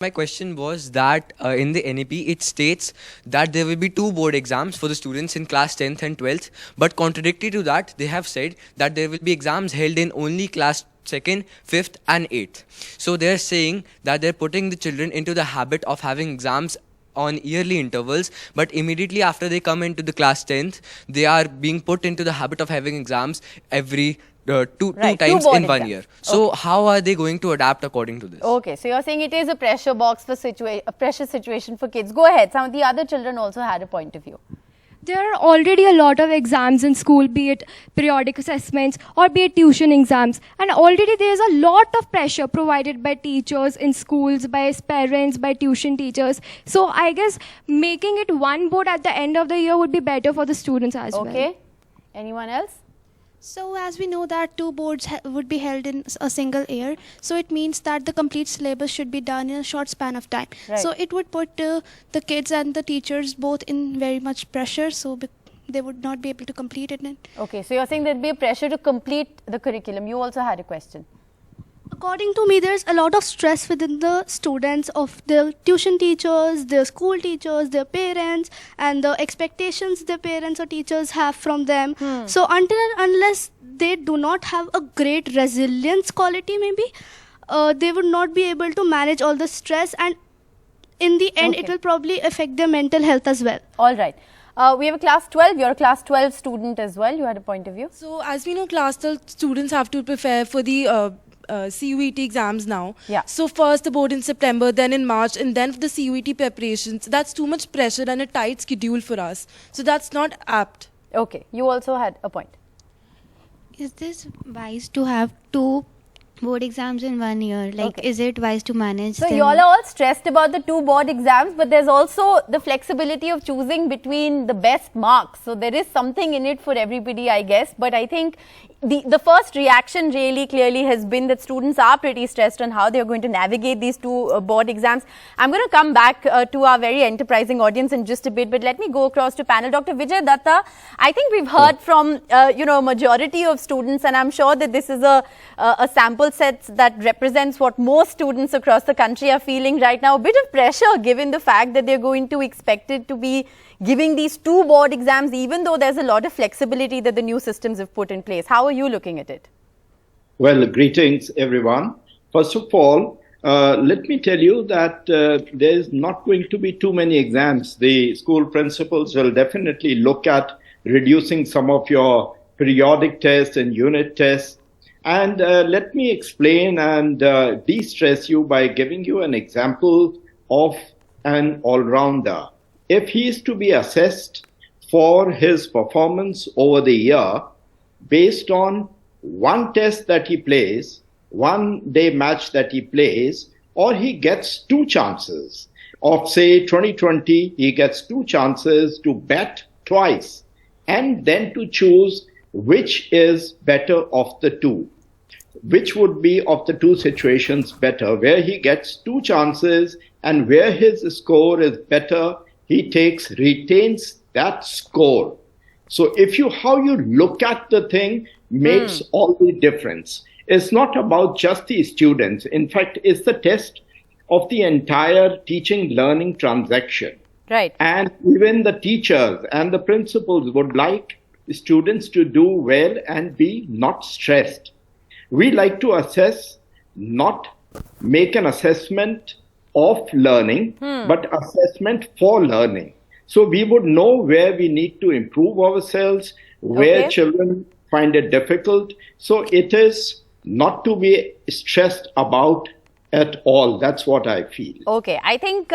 My question was that in the NEP it states that there will be two board exams for the students in class 10th and 12th, but contradictory to that they have said that there will be exams held in only class 2nd, 5th and 8th. So they're saying that they're putting the children into the habit of having exams on yearly intervals, but immediately after they come into the class 10th they are being put into the habit of having exams every two times in 1 year. So how are they going to adapt according to this? Okay, so you're saying it is a pressure box for a pressure situation for kids. Go ahead. Some of the other children also had a point of view. There are already a lot of exams in school, be it periodic assessments or be it tuition exams. And already there is a lot of pressure provided by teachers in schools, by parents, by tuition teachers. So I guess making it one board at the end of the year would be better for the students as well. Okay. Anyone else? So as we know that two boards would be held in a single year, so it means that the complete syllabus should be done in a short span of time. Right. So it would put the kids and the teachers both in very much pressure, so they would not be able to complete it. Okay, so you're saying there'd be a pressure to complete the curriculum. You also had a question. According to me, there's a lot of stress within the students of their tuition teachers, their school teachers, their parents, and the expectations their parents or teachers have from them. So until and unless they do not have a great resilience quality, maybe, they would not be able to manage all the stress, and in the end, it will probably affect their mental health as well. All right. We have a class 12. You're a class 12 student as well. You had a point of view. So as we know, class 12 students have to prepare for the CUET exams now. Yeah. So first the board in September, then in March, and then for the CUET preparations. That's too much pressure and a tight schedule for us. So that's not apt. Okay. You also had a point. Is this wise to have two board exams in 1 year? Like, is it wise to manage So them? you all are all stressed about the two board exams, but there's also the flexibility of choosing between the best marks. So there is something in it for everybody, I guess. But I think the first reaction really clearly has been that students are pretty stressed on how they're going to navigate these two board exams. I'm going to come back to our very enterprising audience in just a bit, but let me go across to panel. Dr. Vijay Datta, I think we've heard from, a majority of students, and I'm sure that this is a sample set that represents what most students across the country are feeling right now. A bit of pressure given the fact that they're going to expected to be giving these two board exams, even though there's a lot of flexibility that the new systems have put in place. How are you looking at it? Well, greetings, everyone. First of all, let me tell you that there's not going to be too many exams. The school principals will definitely look at reducing some of your periodic tests and unit tests. And let me explain and de-stress you by giving you an example of an all-rounder. If he is to be assessed for his performance over the year based on one test that he plays, 1 day match that he plays, or he gets two chances of, say, 2020, he gets two chances to bet twice and then to choose which is better of the two. Which would be of the two situations better, where he gets two chances and where his score is better, he retains that score. So how you look at the thing makes all the difference. It's not about just the students. In fact, it's the test of the entire teaching learning transaction. Right. And even the teachers and the principals would like students to do well and be not stressed. We like to assess, not make an assessment of learning, but assessment for learning. So we would know where we need to improve ourselves, where children find it difficult. So it is not to be stressed about at all. That's what I feel. Okay. I think,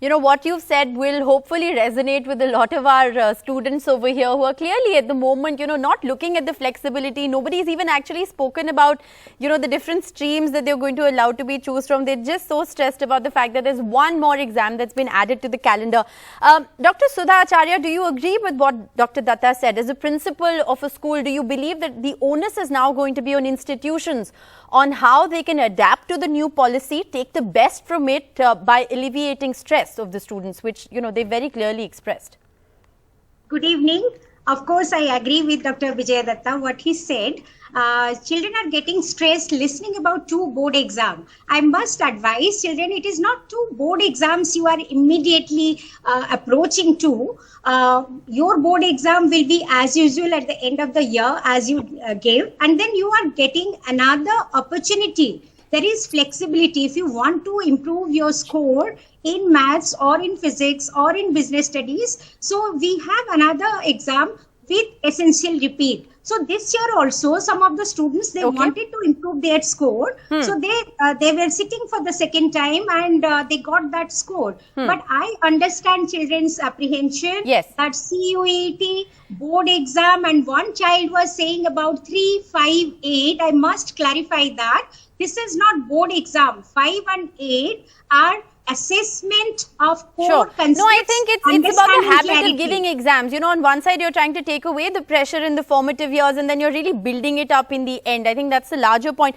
what you've said will hopefully resonate with a lot of our students over here who are clearly at the moment, not looking at the flexibility. Nobody's even actually spoken about, the different streams that they're going to allow to be choose from. They're just so stressed about the fact that there's one more exam that's been added to the calendar. Dr. Sudha Acharya, do you agree with what Dr. Datta said? As a principal of a school, do you believe that the onus is now going to be on institutions on how they can adapt to the new policy, take the best from it by alleviating stress of the students, which, they very clearly expressed? Good evening. Of course, I agree with Dr. Vijayadatta, what he said. Children are getting stressed listening about 2 board exams. I must advise children, it is not 2 board exams you are immediately approaching to. Your board exam will be as usual at the end of the year as you gave, and then you are getting another opportunity. There is flexibility. If you want to improve your score in maths or in physics or in business studies, so we have another exam with essential repeat. So this year also, some of the students, they wanted to improve their score. So they were sitting for the second time and they got that score. But I understand children's apprehension. Yes. That CUET board exam, and one child was saying about 3, 5, 8. I must clarify that. This is not board exam. 5 and 8 are assessment of core concepts. No, I think it's about the habit clarity. of giving exams. You know, on one side, you're trying to take away the pressure in the formative years, and then you're really building it up in the end. I think that's the larger point.